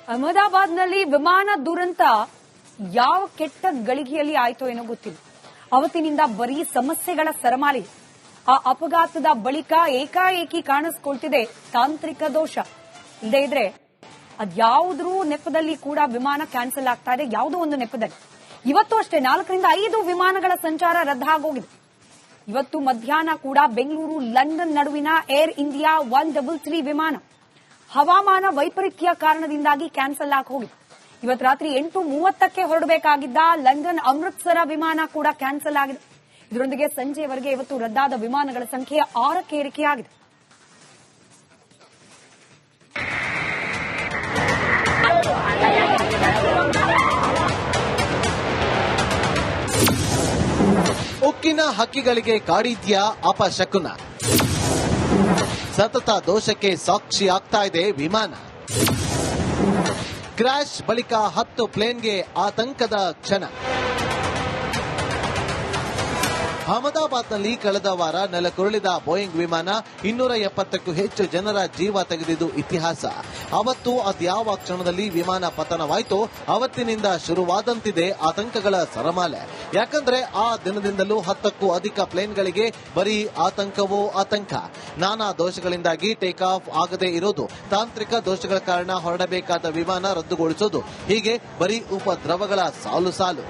ಅಹಮದಾಬಾದ್ನಲ್ಲಿ ವಿಮಾನ ದುರಂತ ಯಾವ ಕೆಟ್ಟ ಗಳಿಗೆಯಲ್ಲಿ ಆಯ್ತೋ ಏನೋ ಗೊತ್ತಿಲ್ಲ. ಅವತ್ತಿನಿಂದ ಬರೀ ಸಮಸ್ಯೆಗಳ ಸರಮಾಲೆ. ಆ ಅಪಘಾತದ ಬಳಿಕ ಏಕಾಏಕಿ ಕಾಣಿಸಿಕೊಳ್ತಿದೆ ತಾಂತ್ರಿಕ ದೋಷ. ಇಲ್ಲದೇ ಇದ್ರೆ ಅದ್ಯಾವುದ್ರೂ ನೆಪದಲ್ಲಿ ಕೂಡ ವಿಮಾನ ಕ್ಯಾನ್ಸಲ್ ಆಗ್ತಾ ಇದೆ. ಯಾವುದೋ ಒಂದು ನೆಪದಲ್ಲಿ ಇವತ್ತು ಅಷ್ಟೇ 4 ರಿಂದ 5 ವಿಮಾನಗಳ ಸಂಚಾರ ರದ್ದಾಗೋಗಿದೆ. ಇವತ್ತು ಮಧ್ಯಾಹ್ನ ಕೂಡ ಬೆಂಗಳೂರು ಲಂಡನ್ ನಡುವಿನ ಏರ್ ಇಂಡಿಯಾ 133 ವಿಮಾನ ಹವಾಮಾನ ವೈಪರೀತ್ಯ ಕಾರಣದಿಂದಾಗಿ ಕ್ಯಾನ್ಸಲ್ ಆಗಿ ಹೋಗಿದೆ. ಇವತ್ತು ರಾತ್ರಿ 8:30ಕ್ಕೆ ಹೊರಡಬೇಕಾಗಿದ್ದ ಲಂಡನ್ ಅಮೃತ್ಸರ ವಿಮಾನ ಕೂಡ ಕ್ಯಾನ್ಸಲ್ ಆಗಿದೆ. ಇದರೊಂದಿಗೆ ಸಂಜೆಯವರೆಗೆ ಇವತ್ತು ರದ್ದಾದ ವಿಮಾನಗಳ ಸಂಖ್ಯೆ 6ಕ್ಕೆ ಏರಿಕೆಯಾಗಿದೆ. ಉಕ್ಕಿನ ಹಕ್ಕಿಗಳಿಗೆ ಕಾಡಿದ್ಯಾ ಅಪಶಕುನ. ಸತತ ದೋಷಕ್ಕೆ ಸಾಕ್ಷಿ ಆಗ್ತಾ ಇದೆ ವಿಮಾನ. ಕ್ರಾಶ್ ಬಳಿಕ 10 ಪ್ಲೇನ್ಗೆ ಆತಂಕದ ಕ್ಷಣ. ಅಹಮದಾಬಾದ್ನಲ್ಲಿ ಕಳೆದ ವಾರ ನೆಲಕುರುಳಿದ ಬೋಯಿಂಗ್ ವಿಮಾನ 270ಕ್ಕೂ ಹೆಚ್ಚು ಜನರ ಜೀವ ತೆಗೆದಿದ್ದು ಇತಿಹಾಸ. ಅವತ್ತು ಅದ್ಯಾವ ಕ್ಷಣದಲ್ಲಿ ವಿಮಾನ ಪತನವಾಯಿತೋ ಅವತ್ತಿನಿಂದ ಶುರುವಾದಂತಿದೆ ಆತಂಕಗಳ ಸರಮಾಲೆ. ಯಾಕಂದ್ರೆ ಆ ದಿನದಿಂದಲೂ 10ಕ್ಕೂ ಅಧಿಕ ಪ್ಲೇನ್ಗಳಿಗೆ ಬರೀ ಆತಂಕವೋ ಆತಂಕ. ನಾನಾ ದೋಷಗಳಿಂದಾಗಿ ಟೇಕ್ ಆಫ್ ಆಗದೇ ಇರೋದು, ತಾಂತ್ರಿಕ ದೋಷಗಳ ಕಾರಣ ಹೊರಡಬೇಕಾದ ವಿಮಾನ ರದ್ದುಗೊಳಿಸೋದು, ಹೀಗೆ ಬರೀ ಉಪದ್ರವಗಳ ಸಾಲು ಸಾಲು.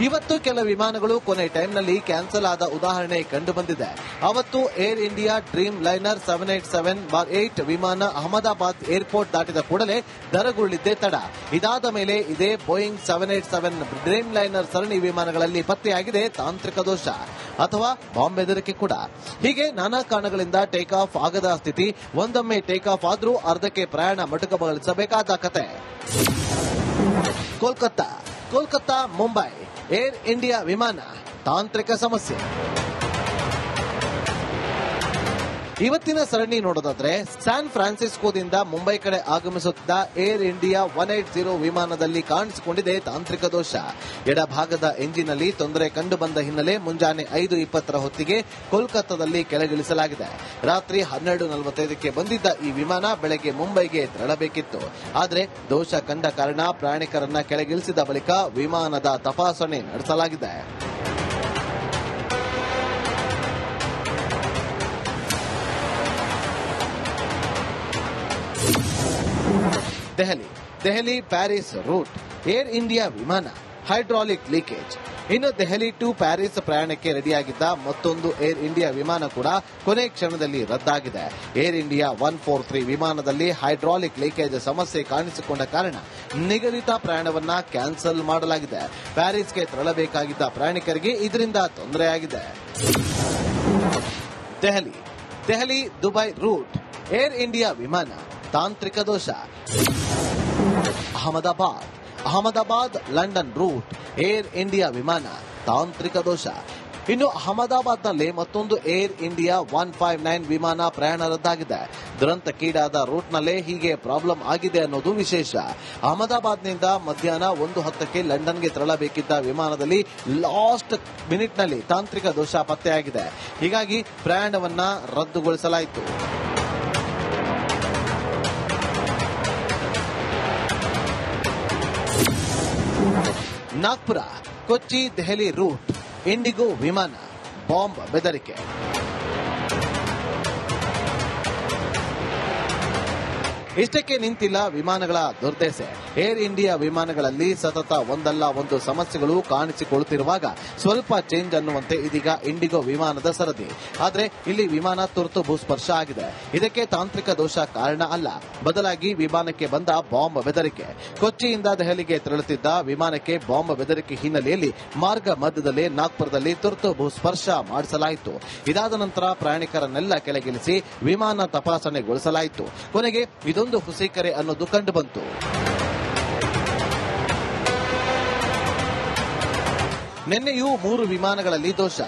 ಇವತ್ತು ಕೆಲ ವಿಮಾನಗಳು ಕೊನೆ ಟೈಮ್ನಲ್ಲಿ ಕ್ಯಾನ್ಸಲ್ ಆದ ಉದಾಹರಣೆ ಕಂಡು ಬಂದಿದೆ. ಅವತ್ತು ಏರ್ ಇಂಡಿಯಾ ಡ್ರೀಮ್ ಲೈನರ್ 787-8 ವಿಮಾನ ಅಹಮದಾಬಾದ್ ಏರ್ಪೋರ್ಟ್ ದಾಟಿದ ಕೂಡಲೇ ದರಗುರುಳಿದ್ದೇ ತಡ. ಇದಾದ ಮೇಲೆ ಇದೇ ಬೋಯಿಂಗ್ 787 ಡ್ರೀಮ್ ಲೈನರ್ ಸರಣಿ ವಿಮಾನಗಳಲ್ಲಿ ಪತ್ತೆಯಾಗಿದೆ ತಾಂತ್ರಿಕ ದೋಷ ಅಥವಾ ಬಾಂಬ್ ಬೆದರಿಕೆ ಕೂಡ. ಹೀಗೆ ನಾನಾ ಕಾರಣಗಳಿಂದ ಟೇಕ್ ಆಫ್ ಆಗದ ಸ್ಥಿತಿ. ಒಂದೊಮ್ಮೆ ಟೇಕ್ ಆಫ್ ಆದ್ರೂ ಅರ್ಧಕ್ಕೆ ಪ್ರಯಾಣ ಮೊಟಕುಗೊಳಿಸಬೇಕಾದ ಕತೆ. ಕೋಲ್ಕತ್ತಾ ಮುಂಬೈ ಏರ್ ಇಂಡಿಯಾ ವಿಮಾನ ತಾಂತ್ರಿಕ ಸಮಸ್ಯೆ. ಇವತ್ತಿನ ಸರಣಿ ನೋಡೋದಾದ್ರೆ ಸ್ಯಾನ್ ಫ್ರಾನ್ಸಿಸ್ಕೋದಿಂದ ಮುಂಬೈ ಕಡೆ ಆಗಮಿಸುತ್ತಿದ್ದ ಏರ್ ಇಂಡಿಯಾ 180 ವಿಮಾನದಲ್ಲಿ ಕಾಣಿಸಿಕೊಂಡಿದೆ ತಾಂತ್ರಿಕ ದೋಷ. ಎಡಭಾಗದ ಎಂಜಿನ್ ನಲ್ಲಿ ತೊಂದರೆ ಕಂಡು ಬಂದ ಹಿನ್ನೆಲೆ ಮುಂಜಾನೆ 5:20 ಹೊತ್ತಿಗೆ ಕೋಲ್ಕತ್ತಾದಲ್ಲಿ ಕೆಳಗಿಳಿಸಲಾಗಿದೆ. ರಾತ್ರಿ 12:45ಕ್ಕೆ ಬಂದಿದ್ದ ಈ ವಿಮಾನ ಬೆಳಗ್ಗೆ ಮುಂಬೈಗೆ ತೆರಳಬೇಕಿತ್ತು. ಆದರೆ ದೋಷ ಕಂಡ ಕಾರಣ ಪ್ರಯಾಣಿಕರನ್ನ ಕೆಳಗಿಳಿಸಿದ ಬಳಿಕ ವಿಮಾನದ ತಪಾಸಣೆ ನಡೆಸಲಾಗಿದೆ. Delhi Paris route Air India ವಿಮಾನ ಹೈಡ್ರಾಲಿಕ್ ಲೀಕೇಜ್. ಇನ್ನು ದೆಹಲಿ ಟು ಪ್ಯಾರಿಸ್ ಪ್ರಯಾಣಕ್ಕೆ ರೆಡಿಯಾಗಿದ್ದ ಮತ್ತೊಂದು ಏರ್ ಇಂಡಿಯಾ ವಿಮಾನ ಕೂಡ ಕೊನೆ ಕ್ಷಣದಲ್ಲಿ ರದ್ದಾಗಿದೆ. ಏರ್ ಇಂಡಿಯಾ 143 ವಿಮಾನದಲ್ಲಿ ಹೈಡ್ರಾಲಿಕ್ ಲೀಕೇಜ್ ಸಮಸ್ಯೆ ಕಾಣಿಸಿಕೊಂಡ ಕಾರಣ ನಿಗದಿತ ಪ್ರಯಾಣವನ್ನ ಕ್ಯಾನ್ಸಲ್ ಮಾಡಲಾಗಿದೆ. ಪ್ಯಾರಿಸ್ಗೆ ತೆರಳಬೇಕಾಗಿದ್ದ ಪ್ರಯಾಣಿಕರಿಗೆ ಇದರಿಂದ ತೊಂದರೆಯಾಗಿದೆ. Delhi Dubai route Air India ವಿಮಾನ ತಾಂತ್ರಿಕ ದೋಷ. Ahmedabad London route Air India ವಿಮಾನ ತಾಂತ್ರಿಕ ದೋಷ. ಇನ್ನು ಅಹಮದಾಬಾದ್ನಲ್ಲಿ ಮತ್ತೊಂದು ಏರ್ ಇಂಡಿಯಾ 159 ವಿಮಾನ ಪ್ರಯಾಣ ರದ್ದಾಗಿದೆ. ದುರಂತಕ್ಕೀಡಾದ ರೂಟ್ನಲ್ಲೇ ಹೀಗೆ ಪ್ರಾಬ್ಲಮ್ ಆಗಿದೆ ಅನ್ನೋದು ವಿಶೇಷ. ಅಹಮದಾಬಾದ್ನಿಂದ ಮಧ್ಯಾಹ್ನ 1:10ಕ್ಕೆ ಲಂಡನ್ಗೆ ತೆರಳಬೇಕಿದ್ದ ವಿಮಾನದಲ್ಲಿ ಲಾಸ್ಟ್ ಮಿನಿಟ್ನಲ್ಲಿ ತಾಂತ್ರಿಕ ದೋಷ ಪತ್ತೆಯಾಗಿದೆ. ಹೀಗಾಗಿ ಪ್ರಯಾಣವನ್ನ ರದ್ದುಗೊಳಿಸಲಾಯಿತು. ನಾಗ್ಪುರ ಕೊಚ್ಚಿ ದೆಹಲಿ ರೂಟ್ ಇಂಡಿಗೋ ವಿಮಾನ ಬಾಂಬ್ ಬೆದರಿಕೆ. ಇಷ್ಟಕ್ಕೆ ನಿಂತಿಲ್ಲ ವಿಮಾನಗಳ ದುರ್ದೆಸೆ. ಏರ್ ಇಂಡಿಯಾ ವಿಮಾನಗಳಲ್ಲಿ ಸತತ ಒಂದಲ್ಲ ಒಂದು ಸಮಸ್ಯೆಗಳು ಕಾಣಿಸಿಕೊಳ್ಳುತ್ತಿರುವಾಗ ಸ್ವಲ್ಪ ಚೇಂಜ್ ಅನ್ನುವಂತೆ ಇದೀಗ ಇಂಡಿಗೋ ವಿಮಾನದ ಸರದಿ. ಆದರೆ ಇಲ್ಲಿ ವಿಮಾನ ತುರ್ತು ಭೂಸ್ಪರ್ಶ ಆಗಿದೆ. ಇದಕ್ಕೆ ತಾಂತ್ರಿಕ ದೋಷ ಕಾರಣ ಅಲ್ಲ, ಬದಲಾಗಿ ವಿಮಾನಕ್ಕೆ ಬಂದ ಬಾಂಬ್ ಬೆದರಿಕೆ. ಕೊಚ್ಚಿಯಿಂದ ದೆಹಲಿಗೆ ತೆರಳುತ್ತಿದ್ದ ವಿಮಾನಕ್ಕೆ ಬಾಂಬ್ ಬೆದರಿಕೆ ಹಿನ್ನೆಲೆಯಲ್ಲಿ ಮಾರ್ಗ ಮಧ್ಯದಲ್ಲೇ ನಾಗ್ಪುರದಲ್ಲಿ ತುರ್ತು ಭೂಸ್ಪರ್ಶ ಮಾಡಿಸಲಾಯಿತು. ಇದಾದ ನಂತರ ಪ್ರಯಾಣಿಕರನ್ನೆಲ್ಲ ಕೆಳಗಿಳಿಸಿ ವಿಮಾನ ತಪಾಸಣೆಗೊಳಿಸಲಾಯಿತು. ಕೊನೆಗೆ ಇದೊಂದು ಹುಸಿಕರೆ ಅನ್ನೋದು ಕಂಡುಬಂತು. ನಿನ್ನೆಯೂ 3 ವಿಮಾನಗಳಲ್ಲಿ ದೋಷ.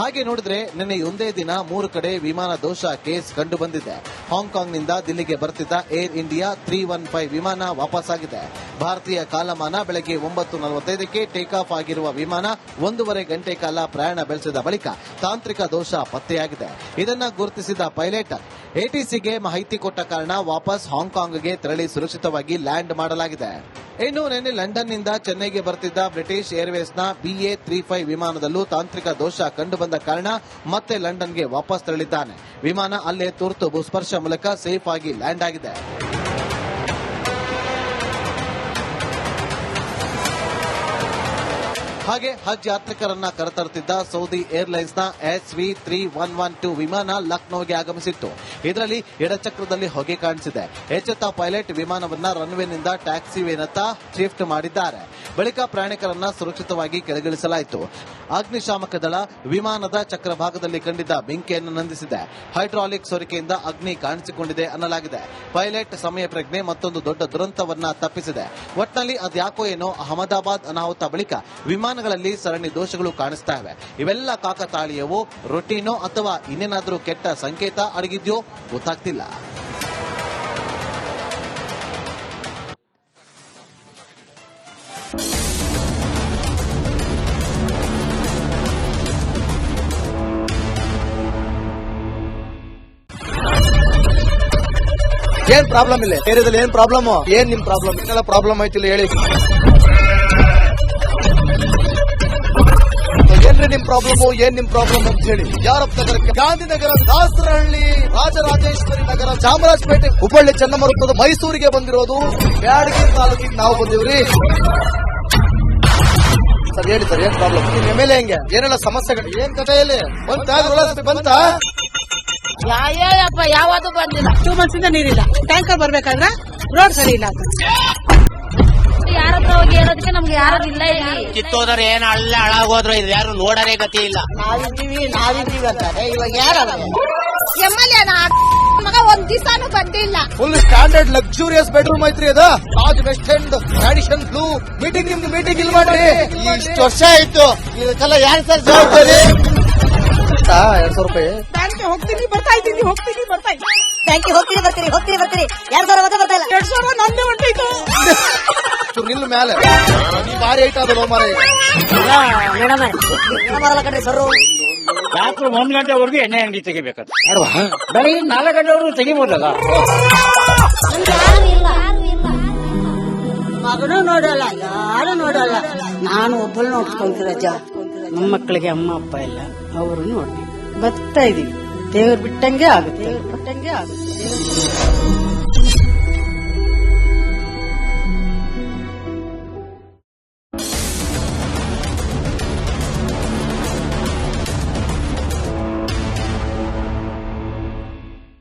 ಹಾಗೆ ನೋಡಿದ್ರೆ ನಿನ್ನೆ ಒಂದೇ ದಿನ 3 ಕಡೆ ವಿಮಾನ ದೋಷ ಕೇಸ್ ಕಂಡು ಬಂದಿದೆ. ಹಾಂಗ್ಕಾಂಗ್ನಿಂದ ದಿಲ್ಲಿಗೆ ಬರ್ತಿದ್ದ ಏರ್ ಇಂಡಿಯಾ 315 ವಿಮಾನ ವಾಪಸ್ಸಾಗಿದೆ. ಭಾರತೀಯ ಕಾಲಮಾನ ಬೆಳಗ್ಗೆ 9:45ಕ್ಕೆ ಟೇಕ್ ಆಫ್ ಆಗಿರುವ ವಿಮಾನ 1.5 ಗಂಟೆ ಕಾಲ ಪ್ರಯಾಣ ಬೆಳೆಸಿದ ಬಳಿಕ ತಾಂತ್ರಿಕ ದೋಷ ಪತ್ತೆಯಾಗಿದೆ. ಇದನ್ನ ಗುರುತಿಸಿದ ಪೈಲಟ್ ಎಟಿಸಿಗೆ ಮಾಹಿತಿ ಕೊಟ್ಟ ಕಾರಣ ವಾಪಸ್ ಹಾಂಗ್ಕಾಂಗ್ಗೆ ತೆರಳಿ ಸುರಕ್ಷಿತವಾಗಿ ಲ್ಯಾಂಡ್ ಮಾಡಲಾಗಿದೆ. ಇನ್ನು ನಿನ್ನೆ ಲಂಡನ್ನಿಂದ ಚೆನ್ನೈಗೆ ಬರ್ತಿದ್ದ ಬ್ರಿಟಿಷ್ ಏರ್ವೇಸ್ನ BA35 ವಿಮಾನದಲ್ಲೂ ತಾಂತ್ರಿಕ ದೋಷ ಕಂಡುಬಂದ ಕಾರಣ ಮತ್ತೆ ಲಂಡನ್ಗೆ ವಾಪಸ್ ತೆರಳಿದ್ದಾನೆ. ವಿಮಾನ ಅಲ್ಲೇ ತುರ್ತು ಭೂಸ್ಪರ್ಶ ಮೂಲಕ ಸೇಫ್ ಆಗಿ ಲ್ಯಾಂಡ್ ಆಗಿದೆ. ಹಾಗೆ ಹಜ್ ಯಾತ್ರಿಕರನ್ನ ಕರೆತರುತ್ತಿದ್ದ ಸೌದಿ ಏರ್ಲೈನ್ಸ್ನ SV3112 ವಿಮಾನ ಲಕ್ನೋಗೆ ಆಗಮಿಸಿತ್ತು. ಇದರಲ್ಲಿ ಎಡಚಕ್ರದಲ್ಲಿ ಹೊಗೆ ಕಾಣಿಸಿದೆ. ಎಚ್ಚೆತ್ತ ಪೈಲಟ್ ವಿಮಾನವನ್ನ ರನ್ವೇನಿಂದ ಟ್ಯಾಕ್ಸಿವೇನತ್ತ ಶಿಫ್ಟ್ ಮಾಡಿದ್ದಾರೆ. ಬಳಿಕ ಪ್ರಯಾಣಿಕರನ್ನ ಸುರಕ್ಷಿತವಾಗಿ ಕೆಳಗಿಳಿಸಲಾಯಿತು. ಅಗ್ನಿಶಾಮಕ ದಳ ವಿಮಾನದ ಚಕ್ರಭಾಗದಲ್ಲಿ ಕಂಡಿದ್ದ ಬೆಂಕಿಯನ್ನು ನಂದಿಸಿದೆ. ಹೈಡ್ರಾಲಿಕ್ ಸೋರಿಕೆಯಿಂದ ಅಗ್ನಿ ಕಾಣಿಸಿಕೊಂಡಿದೆ ಅನ್ನಲಾಗಿದೆ. ಪೈಲಟ್ ಸಮಯ ಪ್ರಜ್ಞೆ ಮತ್ತೊಂದು ದೊಡ್ಡ ದುರಂತವನ್ನ ತಪ್ಪಿಸಿದೆ. ಒಟ್ನಲ್ಲಿ ಅದ್ಯಾಕೋ ಏನೋ ಅಹಮದಾಬಾದ್ ಅನಾಹುತ ಬಳಿಕ ವಿಮಾನಗಳಲ್ಲಿ ಸರಣಿ ದೋಷಗಳು ಕಾಣಿಸ್ತಾ ಇವೆ. ಇವೆಲ್ಲ ಕಾಕತಾಳೀಯವೋ, ರೊಟೀನೋ ಅಥವಾ ಇನ್ನೇನಾದ್ರೂ ಕೆಟ್ಟ ಸಂಕೇತ ಅಡಗಿದ್ಯೋ ಗೊತ್ತಾಗ್ತಿಲ್ಲ. ಏನ್ ಪ್ರಾಬ್ಲಮ್ ಇಲ್ಲ ಏರಿಯಾದಲ್ಲಿ? ಏನ್ ಪ್ರಾಬ್ಲಮ್? ಏನ್ ನಿಮ್ ಪ್ರಾಬ್ಲಮ್? ಇನ್ನೆಲ್ಲ ಪ್ರಾಬ್ಲಮ್ ಆಯ್ತಿಲ್ಲ ಹೇಳಿ. ಏನ್ರಿ ನಿಮ್ ಪ್ರಾಬ್ಲಮ್? ಏನ್ ನಿಮ್ ಪ್ರಾಬ್ಲಮ್ ಅಂತ ಹೇಳಿ. ಯಾರಪ್ಪ ನಗರಕ್ಕೆ? ಗಾಂಧಿನಗರ, ದಾಸರಹಳ್ಳಿ, ರಾಜರಾಜೇಶ್ವರಿ ನಗರ, ಚಾಮರಾಜಪೇಟೆ, ಹುಬ್ಬಳ್ಳಿ, ಚನ್ನಮರುತ್ತದ, ಮೈಸೂರಿಗೆ ಬಂದಿರೋದು. ಬ್ಯಾಡಗಿ ತಾಲೂಕಿಗೆ ನಾವು ಬಂದಿವ್ರಿ. ಸರ್ ಹೇಳಿ ಸರ್, ಏನ್ ಪ್ರಾಬ್ಲಮ್? ನಿಮ್ MLA ಹೆಂಗೆ? ಏನೆಲ್ಲ ಸಮಸ್ಯೆಗಳು? ಏನ್ ಕಥೆ ಇಲ್ಲಿ ಬಂತ? ಯಾವಪ್ಪ ಯಾವುದು ಬಂದಿಲ್ಲ. 2 months ಇಂದ ನೀರಿಲ್ಲ. ಟ್ಯಾಂಕರ್ ಬರ್ಬೇಕಾದ್ರೆ ರೋಡ್ ಸರಿ ಇಲ್ಲ. ಯಾರ ಹತ್ರ ಹೋಗಿ ಹೇಳೋದಕ್ಕೆ ನಮ್ಗೆ ಯಾರು ಇಲ್ಲ. ಇಲ್ಲಿ ಕಿತ್ತೋದ್ರೆ ಏನ್ ಅಲ್ಲ ಹಾಳಾಗೋದ್ರು ಇದು ಯಾರು ನೋಡರೇ ಗತಿ ಇಲ್ಲ. ನಾವಿದ್ದೀವಿ ಅಂತಾರೆ. ಇವಾಗ ಯಾರು MLA ಮಗ ಒಂದ್ ದಿವಸಾನು ಬಂದಿಲ್ಲ. ಫುಲ್ ಸ್ಟ್ಯಾಂಡರ್ಡ್ ಲಕ್ಸುರಿಯಸ್ ಬೆಡ್ರೂಮ್ ಐತ್ರಿ ಅದು. Taj West End tradition blue. Meeting ನಿಮ್ದು ಮೀಟಿಂಗ್ ಇಲ್ಲಿ ಮಾಡ್ರಿ. ಇಷ್ಟು ವರ್ಷ ಆಯ್ತು ಇದಕ್ಕೆಲ್ಲ ಯಾರು ಸರ್ ಜವಾಬ್ದಾರಿ? 2,000 ರೂಪಾಯಿ ಬ್ಯಾಂಕ್ಗೆ ಹೋಗ್ತೀನಿ ಬರ್ತಾ ಇದ್ದೀನಿ. ಬ್ಯಾಂಕಿಗೆ ಹೋಗ್ತೀರಿ ಬರ್ತೀರಿ 2,000 ಮತ್ತೆ ಬರ್ತಾ ಇಲ್ಲ. 2,000 ನಂದೇ ಹೊಂಟೈತು. ನಿಲ್ ಮೇಲೆ ಭಾರಿ ಐಟ್ ಆದ ಮಾರ. ಮೇಡಮ್ ಬರಲ್ಲ ಕಣ್ರಿ ಸರ್. ರಾತ್ರಿ 1 ಗಂಟೆವರೆಗೂ ಎಣ್ಣೆ ಅಂಗಡಿ ತೆಗಿಬೇಕಾದ್ರೆ ಬೆಳಗ್ಗೆ 4 ಗಂಟೆವರೆಗೂ ತೆಗಿಬೋದಲ್ಲ. ಮಗನೂ ನೋಡಲ್ಲ, ಯಾರು ನೋಡಲ್ಲ. ನಾನು ಒಬ್ಬಳು ನೋಡ್ಕೊಂತಿರಜ್ಜ. ನಮ್ಮ ಮಕ್ಕಳಿಗೆ ಅಮ್ಮ ಅಪ್ಪ ಇಲ್ಲ, ಅವರು ನೋಡಿ ಬರ್ತಾ ಇದೀವಿ. ದೇವ್ರು ಬಿಟ್ಟಂಗೆ ಆಗುತ್ತೆ.